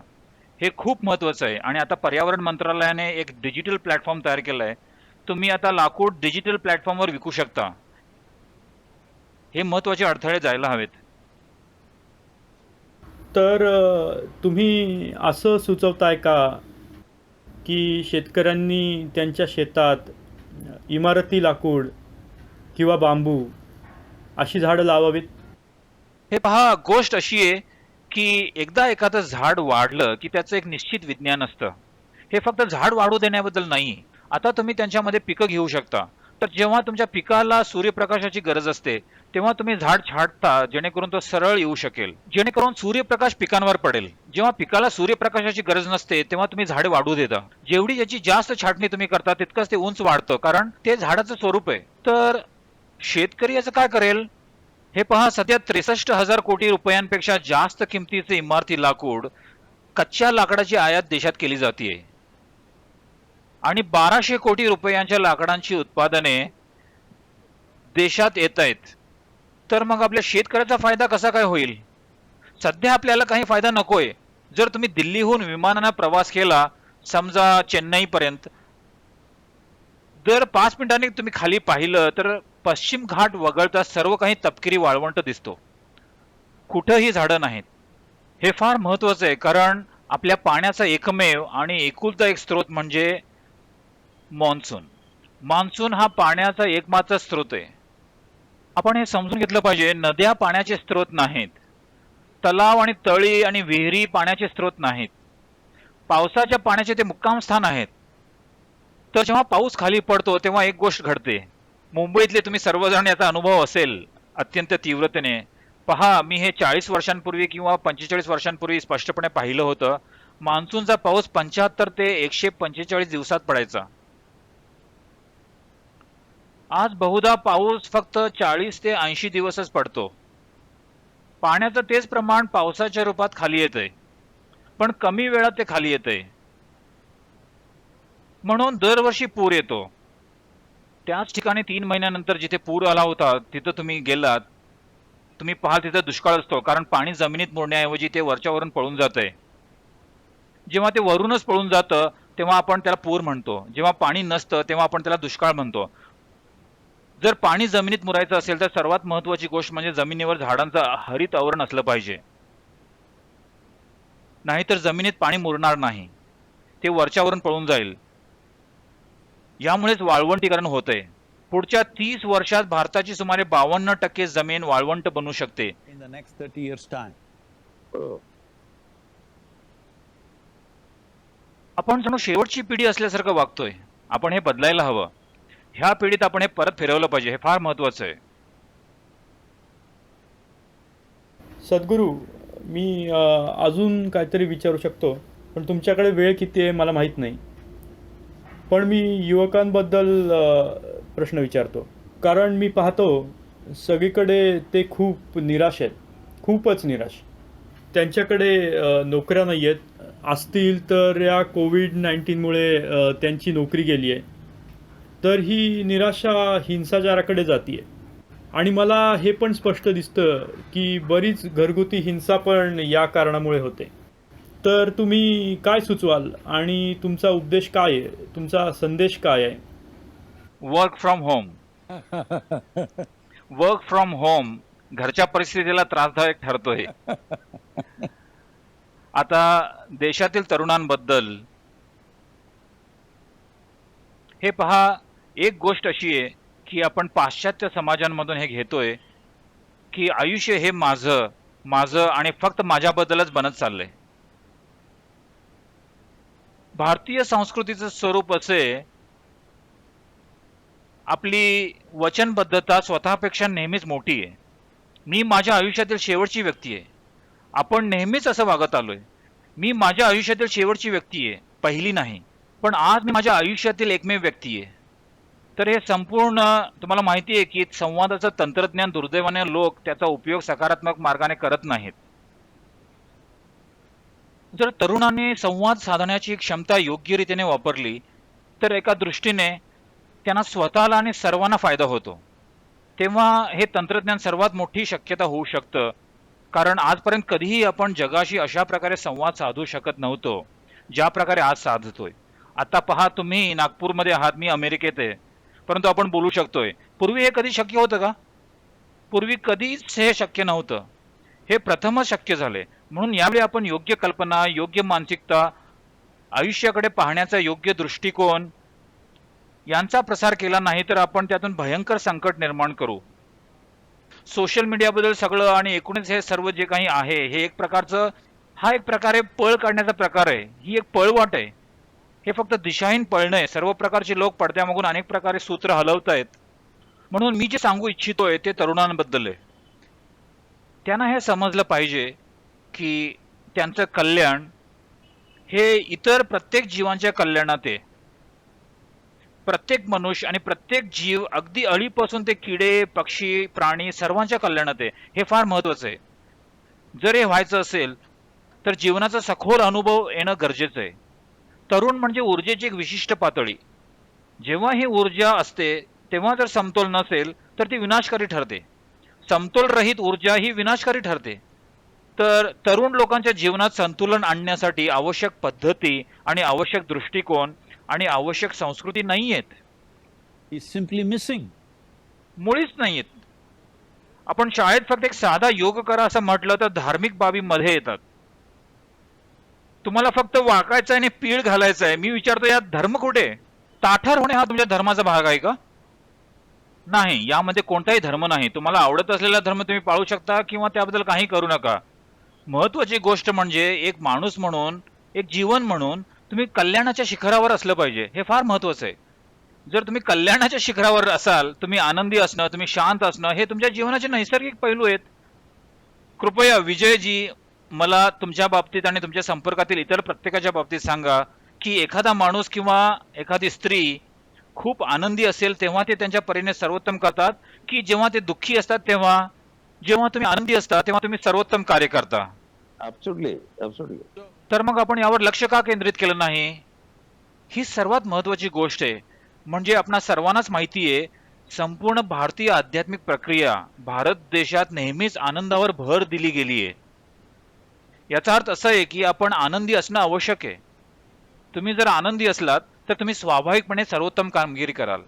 S3: हे खूप महत्त्वाचं आहे. आणि आता पर्यावरण मंत्रालयाने एक डिजिटल प्लॅटफॉर्म तयार केला आहे. तुम्ही आता लाकूड डिजिटल प्लॅटफॉर्मवर विकू शकता. हे महत्त्वाचे अडथळे जायला हवेत.
S4: तर तुम्ही असं सुचवताय का की शेतकऱ्यांनी त्यांच्या शेतात इमारती लाकूड किंवा बांबू अशी झाडं लावावीत?
S3: हे पहा, गोष्ट अशी आहे की एकदा एखादं झाड वाढलं की त्याचं एक निश्चित विज्ञान असतं. हे फक्त झाड वाढू देण्याबद्दल नाही. आता तुम्ही त्यांच्यामध्ये पिकं घेऊ शकता. तर जेव्हा तुमच्या पिकाला सूर्यप्रकाशाची गरज असते तेव्हा तुम्ही झाड छाटता, जेणेकरून तो सरळ येऊ शकेल, जेणेकरून सूर्यप्रकाश पिकांवर पडेल. जेव्हा पिकाला सूर्यप्रकाशाची गरज नसते तेव्हा तुम्ही झाडे वाढू देता. जेवढी याची जास्त छाटणी तुम्ही करता तितकंच ते उंच वाढतं, कारण ते झाडाचं स्वरूप आहे. तर शेतकरी याचं काय करेल? हे पहा, सध्या 63,000 कोटी रुपयांपेक्षा जास्त किमतीचे इमारती लाकूड कच्च्या लाकडाची आयात देशात केली जाते आणि 1200 कोटी रुपयांच्या लाकडांची उत्पादने देशात येत आहेत. तर मग आपल्या शेतकऱ्याचा फायदा कसा काय होईल? सध्या आपल्याला काही फायदा नकोय. जर तुम्ही दिल्लीहून विमानाने प्रवास केला, समजा चेन्नईपर्यंत, दर 5 मिनिटांनी तुम्ही खाली पाहिलं तर पश्चिम घाट वगळता सर्व काही तपकिरी वाळवंट दिसतो. कुठंही झाडं नाहीत. हे फार महत्त्वाचं आहे, कारण आपल्या पाण्याचा एकमेव आणि एकुलता एक स्रोत म्हणजे मॉन्सून. मान्सून हा पाण्याचा एकमात्र स्रोत आहे. आपण हे समजून घेतलं पाहिजे. नद्या पाण्याचे स्रोत नाहीत. तलाव आणि तळी आणि विहिरी पाण्याचे स्रोत नाहीत. पावसाच्या पाण्याचे ते मुक्काम स्थान आहेत. तर जेव्हा पाऊस खाली पडतो तेव्हा एक गोष्ट घडते. मुंबईतले तुम्ही सर्वजण याचा अनुभव असेल अत्यंत तीव्रतेने. पहा, मी हे 40 वर्षांपूर्वी किंवा 45 वर्षांपूर्वी स्पष्टपणे पाहिलं होतं. मान्सूनचा पाऊस 75 ते 145 दिवसात पडायचा. आज बहुधा पाऊस फक्त 40 ते 80 दिवसच पडतो. पाण्याचं तेच प्रमाण पावसाच्या रूपात खाली येतंय, पण कमी वेळात ते खाली येतंय. म्हणून दरवर्षी पूर येतो. त्याच ठिकाणी 3 महिन्यानंतर जिथे पूर आला होता तिथं तुम्ही गेलात, तुम्ही पाहाल तिथं दुष्काळ असतो, कारण पाणी जमिनीत मुरण्याऐवजी ते वरच्यावरून पळून जातंय. जेव्हा ते वरूनच पळून जातं तेव्हा आपण त्याला पूर म्हणतो. जेव्हा पाणी नसतं तेव्हा आपण त्याला दुष्काळ म्हणतो. जर पाणी जमिनीत मुरायचं असेल तर सर्वात महत्वाची गोष्ट म्हणजे जमिनीवर झाडांचं हरित आवरण असलं पाहिजे. नाहीतर जमिनीत पाणी मुरणार नाही, ते वरच्यावरून पळून जाईल. यामुळेच वाळवंटीकरण होतंय. पुढच्या 30 वर्षात भारताची सुमारे 52% जमीन वाळवंट बनू शकते.
S2: in the next 30 years' time.
S3: आपण जणू शेवटची पिढी असल्यासारखं वागतोय. आपण हे बदलायला हवं. ह्या पिढीत आपण हे परत फिरवलं पाहिजे. हे फार महत्वाचं आहे.
S4: सद्गुरू, मी अजून काहीतरी विचारू शकतो, पण तुमच्याकडे वेळ किती आहे मला माहीत नाही. पण मी युवकांबद्दल प्रश्न विचारतो, कारण मी पाहतो सगळीकडे ते खूप निराश आहेत, खूपच निराश. त्यांच्याकडे नोकऱ्या नाही आहेत, असतील तर या कोविड-19मुळे त्यांची नोकरी गेली आहे. तर ही निराशा हिंसाचाराकडे जाते आहे. आणि मला हे पण स्पष्ट दिसतं की बरीच घरगुती हिंसा पण या कारणामुळे होते. तर तुम्ही काय सुचवाल आणि तुमचा उद्देश काय आहे, तुमचा संदेश काय आहे?
S3: Work from home. Work from home घरच्या परिस्थितीला त्रासदायक ठरतोय. आता देशातील तरुणांबद्दल हे पहा, एक गोष्ट अशी आहे की आपण पाश्चात्य समाजांमधून हे घेतोय की आयुष्य हे माझं माझं आणि फक्त माझ्याबद्दलच बनत चाललंय. भारतीय संस्कृतीचं स्वरूप असे, आपली वचनबद्धता स्वतःपेक्षा नेहमीच मोठी आहे. मी माझ्या आयुष्यातील शेवटची व्यक्ती आहे. आपण नेहमीच असं वागत आलोय. मी माझ्या आयुष्यातील शेवटची व्यक्ती आहे, पहिली नाही. पण आज मी माझ्या आयुष्यातील एकमेव व्यक्ती आहे. तर हे संपूर्ण तुम्हाला माहिती आहे की संवादाचं तंत्रज्ञान दुर्दैवाने लोक त्याचा उपयोग सकारात्मक मार्गाने करत नाहीत. जर तरुणांनी संवाद साधण्याची क्षमता योग्य रीतीने वापरली तर एका दृष्टीने त्यांना स्वतःला आणि सर्वांना फायदा होतो. तेव्हा हे तंत्रज्ञान सर्वात मोठी शक्यता होऊ शकतं, कारण आजपर्यंत कधीही आपण जगाशी अशा प्रकारे संवाद साधू शकत नव्हतो ज्या प्रकारे आज साधतोय. आता पहा, तुम्ही नागपूरमध्ये आहात, मी अमेरिकेत आहे, परंतु आपण बोलू शकतोय. पूर्वी हे कधी शक्य होतं का? पूर्वी कधीच हे शक्य नव्हतं. हे प्रथमच शक्य झाले. म्हणून यावेळी आपण योग्य कल्पना, योग्य मानसिकता, आयुष्याकडे पाहण्याचा योग्य दृष्टिकोन यांचा प्रसार केला नाही तर आपण त्यातून भयंकर संकट निर्माण करू. सोशल मीडियाबद्दल सगळं आणि एकूणच हे सर्व जे काही आहे हे एक प्रकारचं, हा एक प्रकारे पळ काढण्याचा प्रकार आहे. ही एक पळवाट आहे. हे फक्त दिशाहीन पळणं आहे. सर्व प्रकारचे लोक पडद्यामागून अनेक प्रकारे सूत्र हलवतायत. म्हणून मी जे सांगू इच्छितोय ते तरुणांबद्दल आहे. त्यांना हे समजलं पाहिजे की त्यांचं कल्याण हे इतर प्रत्येक जीवांच्या कल्याणात आहे. प्रत्येक मनुष्य आणि प्रत्येक जीव, अगदी अळीपासून ते किडे, पक्षी, प्राणी सर्वांच्या कल्याणात आहे. हे फार महत्वाचं आहे. जर हे व्हायचं असेल तर जीवनाचा सखोल अनुभव येणं गरजेचं आहे. तरुण म्हणजे ऊर्जेची एक विशिष्ट पातळी. जेव्हा ही ऊर्जा असते तेव्हा जर समतोल नसेल तर ती विनाशकारी ठरते. समतोल रहित ऊर्जा ही विनाशकारी ठरते. तर तरुण लोकांच्या जीवनात संतुलन आणण्यासाठी आवश्यक पद्धती आणि आवश्यक दृष्टिकोन आणि आवश्यक संस्कृती नाहीयेत.
S2: He's simply missing.
S3: मुळीच नाहीयेत. आपण शाळेत फक्त एक साधा योग करा असं म्हटलं तर धार्मिक बाबी मध्ये येतात. तुम्हाला फक्त वाकायचं आहे आणि पीळ घालायचं आहे. मी विचारतो, यात धर्म कुठे? ताठर होणे हा तुमच्या धर्माचा भाग आहे का? नाही, यामध्ये कोणताही धर्म नाही. तुम्हाला आवडत असलेला धर्म तुम्ही पाळू शकता किंवा त्याबद्दल काही करू नका. महत्वाची गोष्ट म्हणजे एक माणूस म्हणून, एक जीवन म्हणून तुम्ही कल्याणाच्या शिखरावर असलं पाहिजे. हे फार महत्वाचं आहे. जर तुम्ही कल्याणाच्या शिखरावर असाल, तुम्ही आनंदी असणं, तुम्ही शांत असणं हे तुमच्या जीवनाचे नैसर्गिक पैलू आहेत. कृपया विजयजी मला तुमच्या बाबतीत आणि तुमच्या संपर्कातील इतर प्रत्येकाच्या बाबतीत सांगा की एखादा माणूस किंवा एखादी स्त्री खूप आनंदी असेल तेव्हा ते त्यांच्या परीने सर्वोत्तम करतात, की जेव्हा ते दुःखी असतात तेव्हा, जेव्हा तुम्ही आनंदी असता तेव्हा तुम्ही सर्वोत्तम कार्य करता?
S5: ऍब्सोल्युटली.
S3: तर मग आपण यावर लक्ष का केंद्रित केलं नाही? ही सर्वात महत्वाची गोष्ट आहे. म्हणजे आपणा सर्वांनाच माहिती आहे, संपूर्ण भारतीय आध्यात्मिक प्रक्रिया भारत देशात नेहमीच आनंदावर भर दिली गेली आहे. याचा अर्थ असा आहे की आपण आनंदी असणं आवश्यक आहे. तुम्ही जर आनंदी असलात तर तुम्ही स्वाभाविकपणे सर्वोत्तम कामगिरी कराल.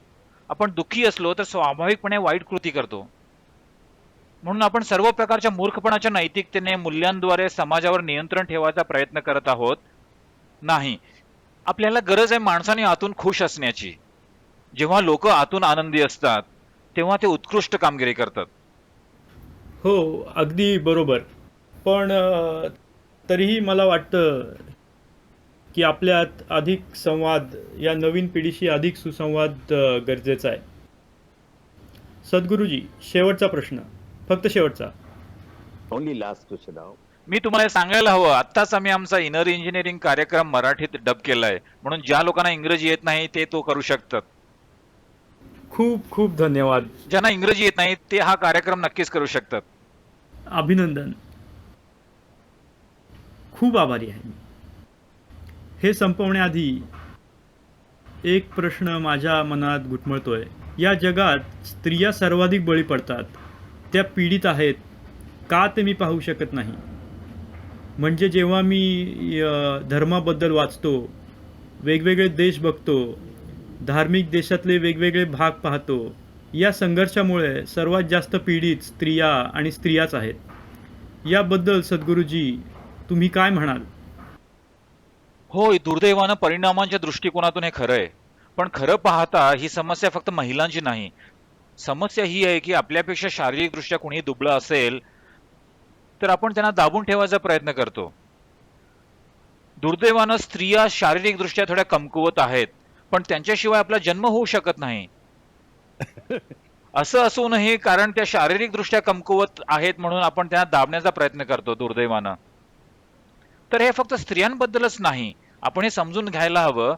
S3: आपण दुःखी असलो तर स्वाभाविकपणे वाईट कृती करतो. म्हणून आपण सर्व प्रकारच्या मूर्खपणाच्या नैतिकतेने मूल्यांद्वारे समाजावर नियंत्रण ठेवायचा प्रयत्न करत आहोत नाही. आपल्याला गरज आहे माणसाने आतून खुश असण्याची. जेव्हा लोक आतून आनंदी असतात तेव्हा ते उत्कृष्ट कामगिरी करतात.
S4: हो, अगदी बरोबर. पण तरीही मला वाटतं की आपल्यात अधिक संवाद, या नवीन पिढीशी अधिक सुसंवाद गरजेचा आहे. सद्गुरुजी, शेवटचा प्रश्न, फक्त शेवटचा.
S5: Only last question now.
S3: मी तुम्हाला सांगायला हवं, आत्ताच आम्ही आमचा इनर इंजिनिअरिंग कार्यक्रम मराठीत डब केलाय, म्हणून ज्या लोकांना इंग्रजी येत नाही ते तो करू शकतात.
S4: खूप खूप धन्यवाद.
S3: ज्यांना इंग्रजी येत नाही ते हा कार्यक्रम नक्कीच करू शकतात.
S4: अभिनंदन. खूप आभारी आहे मी. हे संपवण्याआधी एक प्रश्न माझ्या मनात घुटमळतोय. या जगात स्त्रिया सर्वाधिक बळी पडतात. त्या पीडित आहेत का ते मी पाहू शकत नाही. म्हणजे जेव्हा मी धर्माबद्दल वाचतो, वेगवेगळे देश बघतो, धार्मिक देशातले वेगवेगळे भाग पाहतो, या संघर्षामुळे सर्वात जास्त पीडित स्त्रिया आणि स्त्रियाच आहेत. याबद्दल सद्गुरुजी तुम्ही काय म्हणाल?
S3: होय, दुर्दैवानं परिणामांच्या दृष्टिकोनातून हे खरं आहे. पण खरं पाहता ही समस्या फक्त महिलांची नाही. समस्या ही आहे की आपल्यापेक्षा शारीरिकदृष्ट्या कोणी दुबळं असेल तर आपण त्यांना दाबून ठेवायचा प्रयत्न करतो. दुर्दैवानं स्त्रिया शारीरिकदृष्ट्या थोड्या कमकुवत आहेत, पण त्यांच्याशिवाय आपला जन्म होऊ शकत नाही. असं असूनही कारण त्या शारीरिकदृष्ट्या कमकुवत आहेत म्हणून आपण त्यांना दाबण्याचा प्रयत्न करतो दुर्दैवानं. तर हे फक्त स्त्रियांबद्दलच नाही, आपण हे समजून घ्यायला हवं,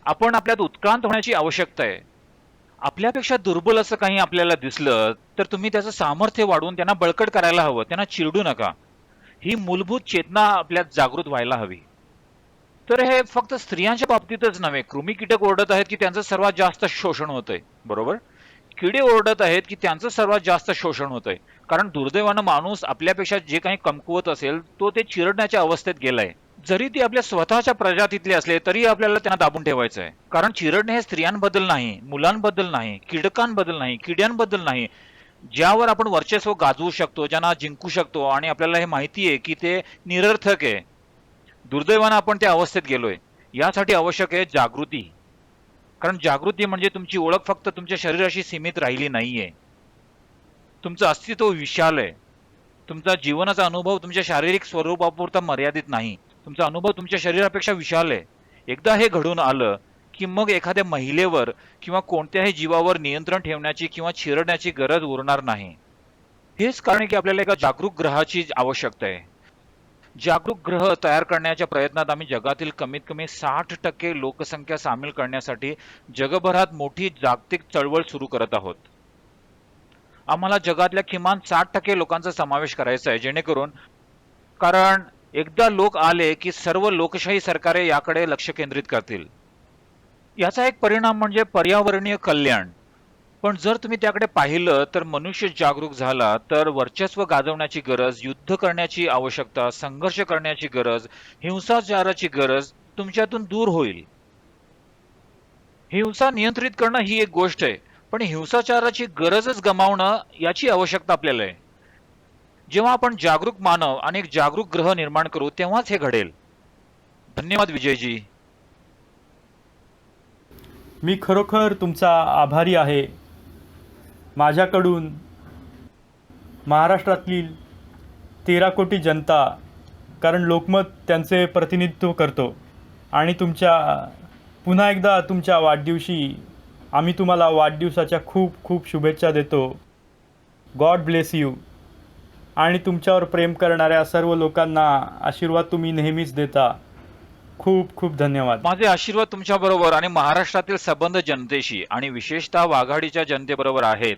S3: आपण आपल्यात उत्क्रांत होण्याची आवश्यकता आहे. आपल्यापेक्षा दुर्बल असं काही आपल्याला दिसलं तर तुम्ही त्याचं सामर्थ्य वाढवून त्यांना बळकट करायला हवं, त्यांना चिरडू नका. ही मूलभूत चेतना आपल्यात जागृत व्हायला हवी. तर हे फक्त स्त्रियांच्या बाबतीतच नव्हे, कृमी कीटक ओरडत आहेत की त्यांचं सर्वात जास्त शोषण होतंय, बरोबर? किडे ओरडत आहेत की त्यांचं सर्वात जास्त शोषण होतंय. कारण दुर्दैवानं माणूस आपल्यापेक्षा जे काही कमकुवत असेल तो ते चिरडण्याच्या अवस्थेत गेलाय. जरी ती आपल्या स्वतःच्या प्रजातीतले असले तरी आपल्याला त्यांना दाबून ठेवायचं आहे. कारण चिरडणे हे स्त्रियांबद्दल नाही, मुलांबद्दल नाही, कीटकांबद्दल नाही, किड्यांबद्दल नाही. ज्यावर आपण वर्चस्व गाजवू शकतो, ज्यांना जिंकू शकतो आणि आपल्याला हे माहिती आहे की ते निरर्थक आहे, दुर्दैवानं आपण त्या अवस्थेत गेलोय. यासाठी आवश्यक आहे जागृती. कारण जागृती म्हणजे तुमची ओळख फक्त तुमच्या शरीराशी सीमित राहिली नाहीये. तुमचं अस्तित्व विशाल आहे. तुमचा जीवनाचा अनुभव तुमच्या शारीरिक स्वरूपापुरता मर्यादित नाही. तुमचा अनुभव तुमच्या शरीरापेक्षा विशाल आहे. एकदा हे घडून आलं की मग एखाद्या महिलेवर किंवा कोणत्याही जीवावर नियंत्रण ठेवण्याची किंवा चिरडण्याची गरज उरणार नाही. हेच कारण आहे की आपल्याला एका जागरूक ग्रहाची आवश्यकता आहे. जागरूक ग्रह तयार करण्याच्या प्रयत्नात आम्ही जगातील कमीत कमी 60% लोकसंख्या सामील करण्यासाठी जगभरात मोठी जागतिक चळवळ सुरू करत आहोत. आम्हाला जगातल्या किमान 60% लोकांचा समावेश करायचा आहे, जेणेकरून कारण एकदा लोक आले की सर्व लोकशाही सरकारे याकडे लक्ष केंद्रित करतील. याचा एक परिणाम म्हणजे पर्यावरणीय कल्याण. पण जर तुम्ही त्याकडे पाहिलं तर मनुष्य जागरूक झाला तर वर्चस्व गाजवण्याची गरज, युद्ध करण्याची आवश्यकता, संघर्ष करण्याची गरज, हिंसाचाराची गरज तुमच्यातून दूर होईल. हिंसा नियंत्रित करणं ही एक गोष्ट आहे, पण हिंसाचाराची गरजच गमावणं याची आवश्यकता आपल्याला आहे. जेव्हा आपण जागरूक मानव आणि एक जागरूक ग्रह निर्माण करू तेव्हाच हे घडेल. धन्यवाद विजयजी.
S4: मी खरोखर तुमचा आभारी आहे. माझ्याकडून महाराष्ट्रातील 13 कोटी जनता, कारण लोकमत त्यांचे प्रतिनिधित्व करतो, आणि पुन्हा एकदा तुमच्या वाढदिवशी आम्ही तुम्हाला वाढदिवसाच्या खूप खूप शुभेच्छा देतो. God bless you. आणि तुमच्यावर प्रेम करणाऱ्या सर्व लोकांना आशीर्वाद तुम्ही नेहमीच देता. खूप खूप धन्यवाद.
S3: माझे आशीर्वाद तुमच्या बरोबर आणि महाराष्ट्रातील संबंध जनतेशी आणि विशेषतः वाघाडीच्या जनतेबरोबर आहेत.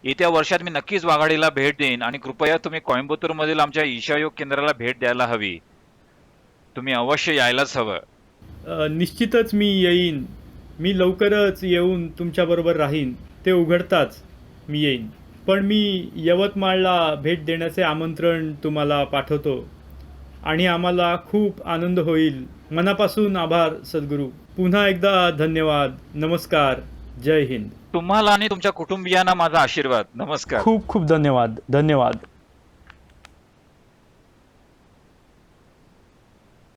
S3: येत्या वर्षात मी नक्कीच वाघाडीला भेट देईन आणि कृपया तुम्ही कोइंबतूरमधील आमच्या ईशा योग केंद्राला भेट द्यायला हवी. तुम्ही अवश्य यायलाच हवं.
S4: निश्चितच मी येईन. मी लवकरच येऊन तुमच्याबरोबर राहीन. ते उघडताच मी येईन. पण मी यवतमाळला भेट देण्याचे आमंत्रण तुम्हाला पाठवतो आणि आम्हाला खूप आनंद होईल. मनापासून आभार सद्गुरू. पुन्हा एकदा धन्यवाद. नमस्कार. जय हिंद.
S3: तुम्हाला आणि तुमच्या कुटुंबियांना माझा आशीर्वाद. नमस्कार.
S4: खूप खूप धन्यवाद. धन्यवाद.